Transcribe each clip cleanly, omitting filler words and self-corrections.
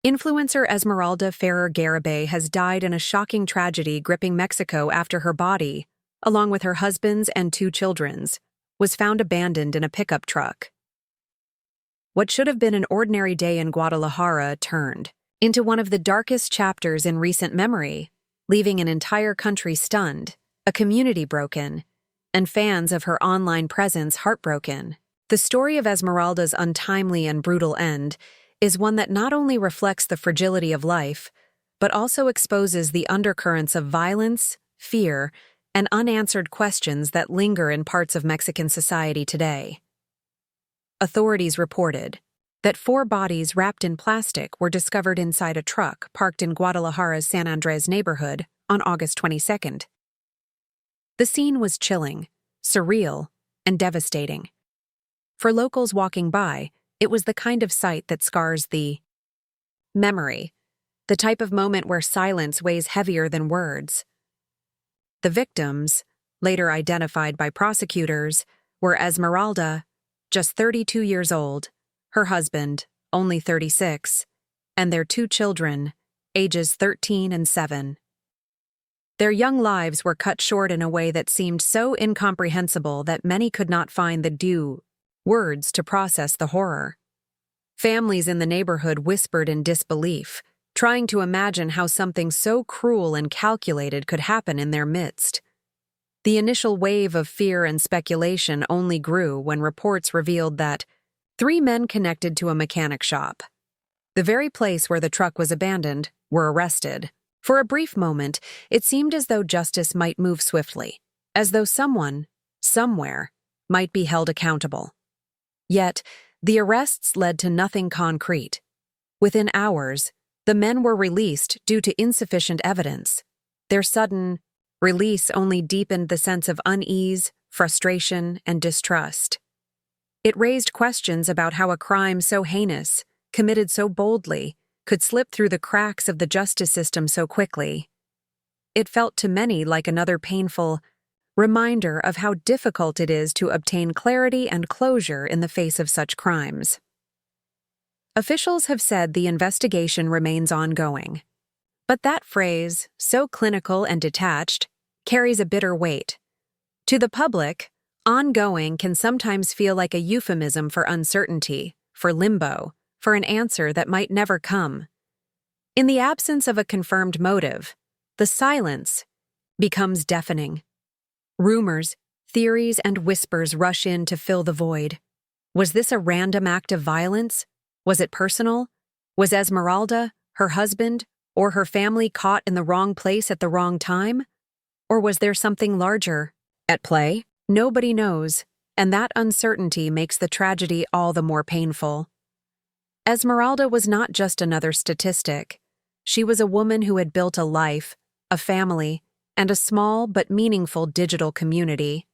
Influencer Esmeralda Ferrer Garibay has died in a shocking tragedy gripping Mexico after her body, along with her husband's and two children's, was found abandoned in a pickup truck. What should have been an ordinary day in Guadalajara turned into one of the darkest chapters in recent memory, leaving an entire country stunned, a community broken, and fans of her online presence heartbroken. The story of Esmeralda's untimely and brutal end is one that not only reflects the fragility of life, but also exposes the undercurrents of violence, fear, and unanswered questions that linger in parts of Mexican society today. Authorities reported that 4 bodies wrapped in plastic were discovered inside a truck parked in Guadalajara's San Andres neighborhood on August 22nd. The scene was chilling, surreal, and devastating. For locals walking by, it was the kind of sight that scars the memory, the type of moment where silence weighs heavier than words. The victims, later identified by prosecutors, were Esmeralda, just 32 years old, her husband, only 36, and their 2 children, ages 13 and 7. Their young lives were cut short in a way that seemed so incomprehensible that many could not find the due words to process the horror. Families in the neighborhood whispered in disbelief, trying to imagine how something so cruel and calculated could happen in their midst. The initial wave of fear and speculation only grew when reports revealed that 3 men connected to a mechanic shop, the very place where the truck was abandoned, were arrested. For a brief moment, it seemed as though justice might move swiftly, as though someone, somewhere, might be held accountable. Yet, the arrests led to nothing concrete. Within hours, the men were released due to insufficient evidence. Their sudden release only deepened the sense of unease, frustration, and distrust. It raised questions about how a crime so heinous, committed so boldly, could slip through the cracks of the justice system so quickly. It felt to many like another painful reminder of how difficult it is to obtain clarity and closure in the face of such crimes. Officials have said the investigation remains ongoing. But that phrase, so clinical and detached, carries a bitter weight. To the public, ongoing can sometimes feel like a euphemism for uncertainty, for limbo, for an answer that might never come. In the absence of a confirmed motive, the silence becomes deafening. Rumors, theories, and whispers rush in to fill the void. Was this a random act of violence? Was it personal? Was Esmeralda, her husband, or her family caught in the wrong place at the wrong time? Or was there something larger at play? Nobody knows, and that uncertainty makes the tragedy all the more painful. Esmeralda was not just another statistic. She was a woman who had built a life, a family, and a small but meaningful digital community.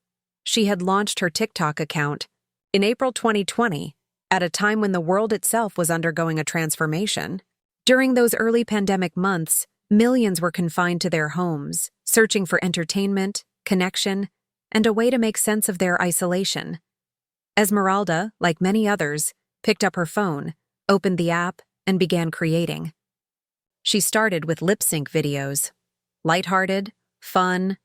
She had launched her TikTok account in April 2020, at a time when the world itself was undergoing a transformation. During those early pandemic months, millions were confined to their homes, searching for entertainment, connection, and a way to make sense of their isolation. Esmeralda, like many others, picked up her phone, opened the app, and began creating. She started with lip-sync videos, lighthearted, fun,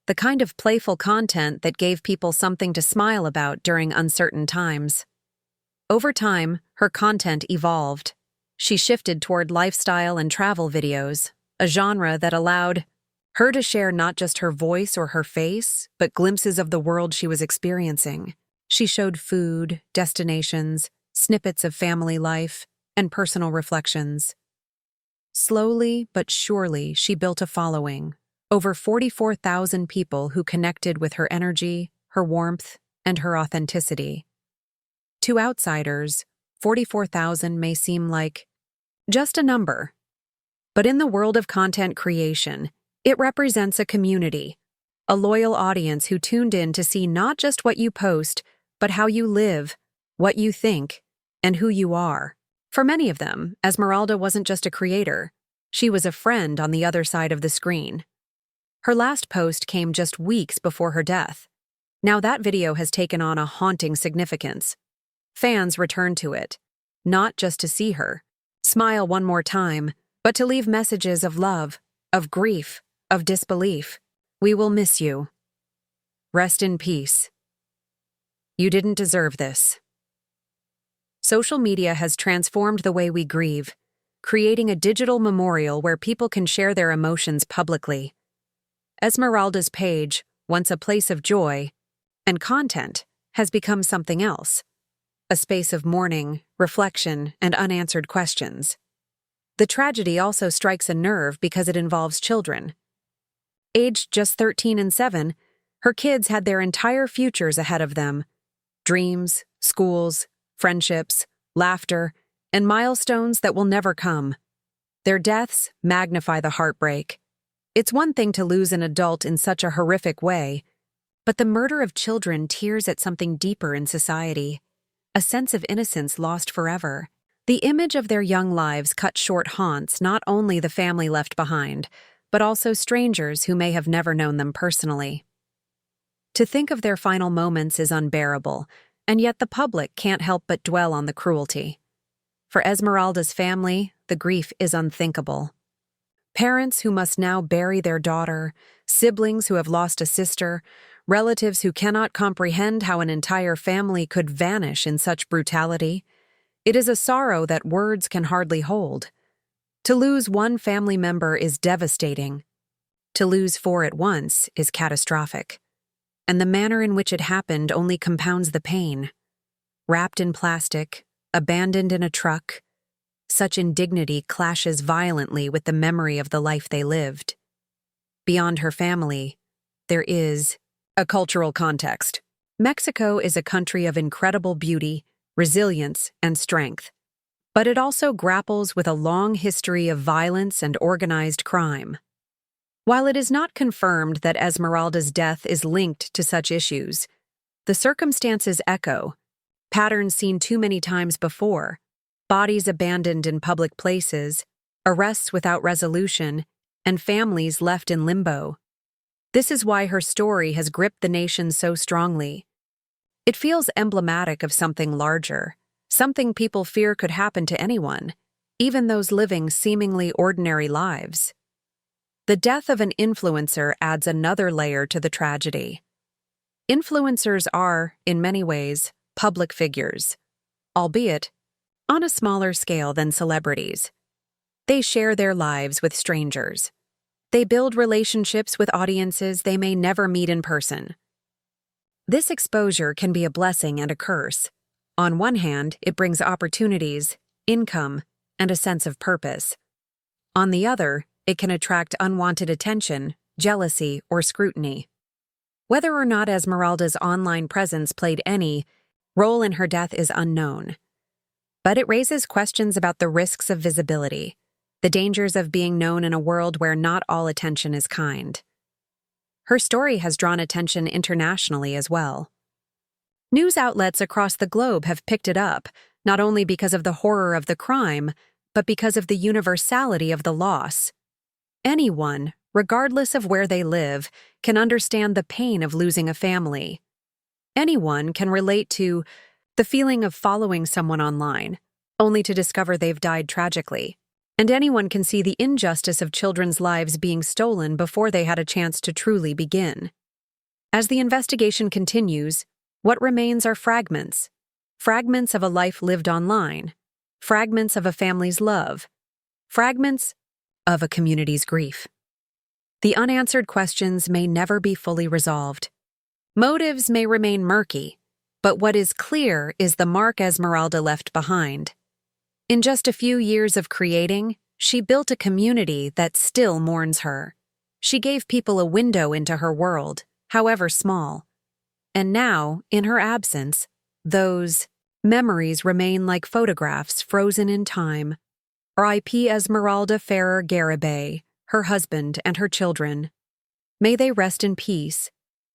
the kind of playful content that gave people something to smile about during uncertain times. Over time, her content evolved. She shifted toward lifestyle and travel videos, a genre that allowed her to share not just her voice or her face, but glimpses of the world she was experiencing. She showed food, destinations, snippets of family life, and personal reflections. Slowly but surely, she built a following, over 44,000 people who connected with her energy, her warmth, and her authenticity. To outsiders, 44,000 may seem like just a number. But in the world of content creation, it represents a community, a loyal audience who tuned in to see not just what you post, but how you live, what you think, and who you are. For many of them, Esmeralda wasn't just a creator. She was a friend on the other side of the screen. Her last post came just weeks before her death. Now that video has taken on a haunting significance. Fans return to it, not just to see her. smile one more time, but to leave messages of love, of grief, of disbelief. We will miss you. Rest in peace. You didn't deserve this. Social media has transformed the way we grieve, creating a digital memorial where people can share their emotions publicly. Esmeralda's page, once a place of joy and content, has become something else, a space of mourning, reflection, and unanswered questions. The tragedy also strikes a nerve because it involves children. Aged just 13 and 7, her kids had their entire futures ahead of them. Dreams, schools, friendships, laughter, and milestones that will never come. Their deaths magnify the heartbreak. It's one thing to lose an adult in such a horrific way, but the murder of children tears at something deeper in society, a sense of innocence lost forever. The image of their young lives cut short haunts not only the family left behind, but also strangers who may have never known them personally. To think of their final moments is unbearable, and yet the public can't help but dwell on the cruelty. For Esmeralda's family, the grief is unthinkable. Parents who must now bury their daughter, siblings who have lost a sister, relatives who cannot comprehend how an entire family could vanish in such brutality. It is a sorrow that words can hardly hold. To lose one family member is devastating. To lose 4 at once is catastrophic. And the manner in which it happened only compounds the pain. Wrapped in plastic, abandoned in a truck, such indignity clashes violently with the memory of the life they lived. Beyond her family, there is a cultural context. Mexico is a country of incredible beauty, resilience, and strength, but it also grapples with a long history of violence and organized crime. While it is not confirmed that Esmeralda's death is linked to such issues, the circumstances echo patterns seen too many times before: bodies abandoned in public places, arrests without resolution, and families left in limbo. This is why her story has gripped the nation so strongly. It feels emblematic of something larger, something people fear could happen to anyone, even those living seemingly ordinary lives. The death of an influencer adds another layer to the tragedy. Influencers are, in many ways, public figures, albeit on a smaller scale than celebrities. They share their lives with strangers. They build relationships with audiences they may never meet in person. This exposure can be a blessing and a curse. On one hand, it brings opportunities, income, and a sense of purpose. On the other, it can attract unwanted attention, jealousy, or scrutiny. Whether or not Esmeralda's online presence played any role in her death is unknown. But it raises questions about the risks of visibility, the dangers of being known in a world where not all attention is kind. Her story has drawn attention internationally as well. News outlets across the globe have picked it up, not only because of the horror of the crime, but because of the universality of the loss. Anyone, regardless of where they live, can understand the pain of losing a family. Anyone can relate to the feeling of following someone online, only to discover they've died tragically. And anyone can see the injustice of children's lives being stolen before they had a chance to truly begin. As the investigation continues, what remains are fragments. Fragments of a life lived online. Fragments of a family's love. Fragments of a community's grief. The unanswered questions may never be fully resolved. Motives may remain murky, but what is clear is the mark Esmeralda left behind. In just a few years of creating, she built a community that still mourns her. She gave people a window into her world, however small. And now, in her absence, those memories remain like photographs frozen in time. R.I.P. Esmeralda Ferrer Garibay, her husband, and her children. May they rest in peace,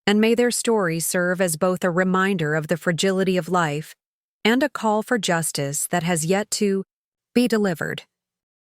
and may their story serve as both a reminder of the fragility of life and a call for justice that has yet to be delivered.